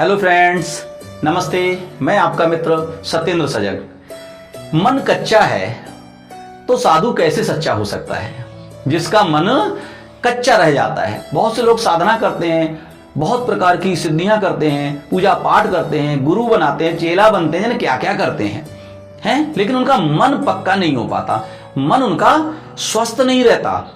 Hello friends, नमस्ते। मैं आपका मित्र सत्येंद्र सजग। मन कच्चा है तो साधु कैसे सच्चा हो सकता है? जिसका मन कच्चा रह जाता है। बहुत से लोग साधना करते हैं, बहुत प्रकार की सिद्धियां करते हैं, पूजा पाठ करते हैं, गुरु बनाते हैं, चेला बनते हैं, क्या क्या करते हैं, लेकिन उनका मन पक्का नहीं हो पाता, मन उनका स्वस्थ नहीं रहता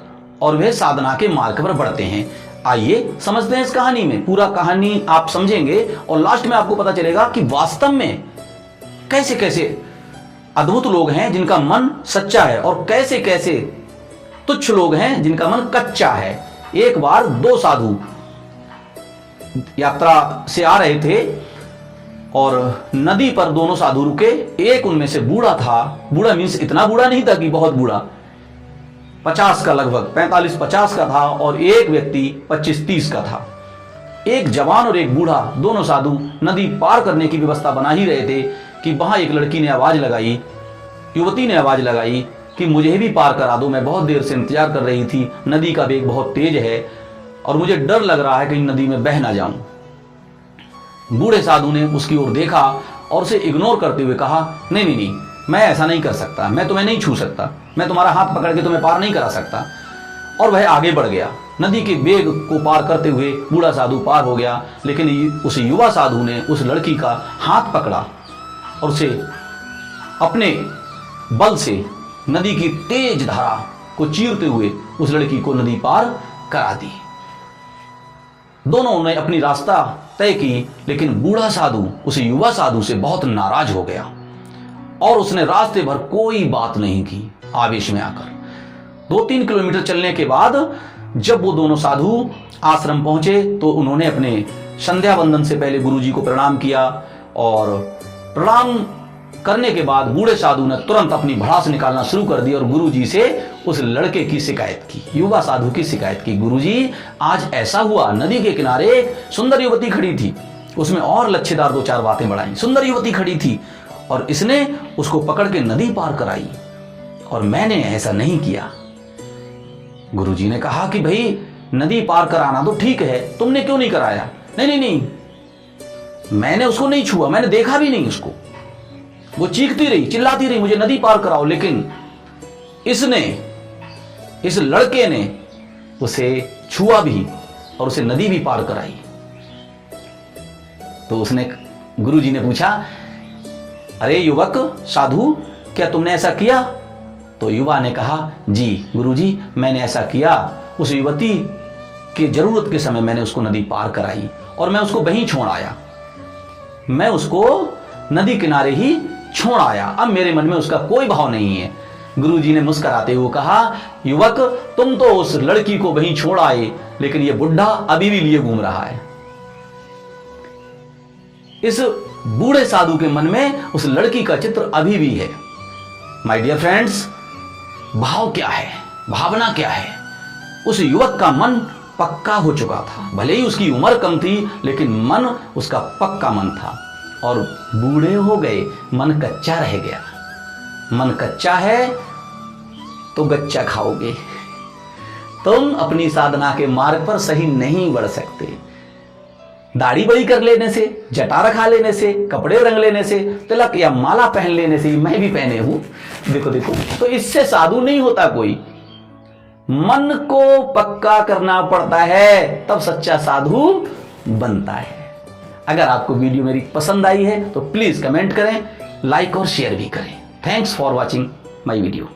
और वे साधना के मार्ग पर बढ़ते हैं। आइए समझते हैं इस कहानी में। पूरा कहानी आप समझेंगे और लास्ट में आपको पता चलेगा कि वास्तव में कैसे कैसे अद्भुत लोग हैं जिनका मन सच्चा है और कैसे कैसे तुच्छ लोग हैं जिनका मन कच्चा है। एक बार दो साधु यात्रा से आ रहे थे और नदी पर दोनों साधु रुके। एक उनमें से बूढ़ा था, बूढ़ा मीन्स इतना बूढ़ा नहीं था कि बहुत बूढ़ा, 50 का लगभग 45-50 का था, और एक व्यक्ति 25-30 का था। एक जवान और एक बूढ़ा दोनों साधु नदी पार करने की व्यवस्था बना ही रहे थे कि वहां एक लड़की ने आवाज लगाई, युवती ने आवाज लगाई कि मुझे भी पार करा दो, मैं बहुत देर से इंतजार कर रही थी, नदी का वेग बहुत तेज है और मुझे डर लग रहा है कहीं नदी में बह ना जाऊं। बूढ़े साधु ने उसकी ओर देखा और उसे इग्नोर करते हुए कहा, नहीं नहीं नहीं, मैं ऐसा नहीं कर सकता, मैं तुम्हें नहीं छू सकता, मैं तुम्हारा हाथ पकड़ के तुम्हें पार नहीं करा सकता। और वह आगे बढ़ गया। नदी के वेग को पार करते हुए बूढ़ा साधु पार हो गया, लेकिन उस युवा साधु ने उस लड़की का हाथ पकड़ा और उसे अपने बल से नदी की तेज धारा को चीरते हुए उस लड़की को नदी पार करा दी। दोनों ने अपनी रास्ता तय की, लेकिन बूढ़ा साधु उस युवा साधु से बहुत नाराज हो गया और उसने रास्ते भर कोई बात नहीं की। आवेश में आकर 2-3 किलोमीटर चलने के बाद जब वो दोनों साधु आश्रम पहुंचे तो उन्होंने अपने संध्या वंदन से पहले गुरुजी को प्रणाम किया और प्रणाम करने के बाद बूढ़े साधु ने तुरंत अपनी भड़ास निकालना शुरू कर दी और गुरुजी से उस लड़के की शिकायत की, युवा साधु की शिकायत की। गुरुजी, आज ऐसा हुआ, नदी के किनारे एक सुंदर युवती खड़ी थी, उसमें और लच्छेदार 2-4 बातें बढ़ाई। सुंदर युवती खड़ी थी और इसने उसको पकड़ के नदी पार कराई और मैंने ऐसा नहीं किया। गुरुजी ने कहा कि भाई नदी पार कराना तो ठीक है, तुमने क्यों नहीं कराया? नहीं नहीं नहीं, मैंने उसको नहीं छुआ, मैंने देखा भी नहीं उसको, वो चीखती रही, चिल्लाती रही, मुझे नदी पार कराओ, लेकिन इसने, इस लड़के ने उसे छुआ भी और उसे नदी भी पार कराई। तो उसने, गुरुजी ने पूछा, अरे युवक साधु, क्या तुमने ऐसा किया? तो युवा ने कहा, जी गुरुजी, मैंने ऐसा किया। उस युवती की जरूरत के समय मैंने उसको नदी पार कराई और मैं उसको वहीं छोड़ आया, मैं उसको नदी किनारे ही छोड़ आया, अब मेरे मन में उसका कोई भाव नहीं है। गुरुजी ने मुस्कुराते हुए कहा, युवक, तुम तो उस लड़की को वहीं छोड़ आए, लेकिन ये बुढ़ा अभी भी लिए घूम रहा है। इस बूढ़े साधु के मन में उस लड़की का चित्र अभी भी है। माय डियर फ्रेंड्स, भाव क्या है, भावना क्या है? उस युवक का मन पक्का हो चुका था, भले ही उसकी उम्र कम थी, लेकिन मन उसका पक्का मन था। और बूढ़े हो गए, मन कच्चा रह गया। मन कच्चा है तो गच्चा खाओगे। तुम अपनी साधना के मार्ग पर सही नहीं बढ़ सकते। दाढ़ी बड़ी कर लेने से, जटा रखा लेने से, कपड़े रंग लेने से, तिलक या माला पहन लेने से, मैं भी पहने हूं, देखो देखो, तो इससे साधु नहीं होता कोई। मन को पक्का करना पड़ता है, तब सच्चा साधु बनता है। अगर आपको वीडियो मेरी पसंद आई है तो प्लीज कमेंट करें, लाइक और शेयर भी करें। Thanks for watching my video.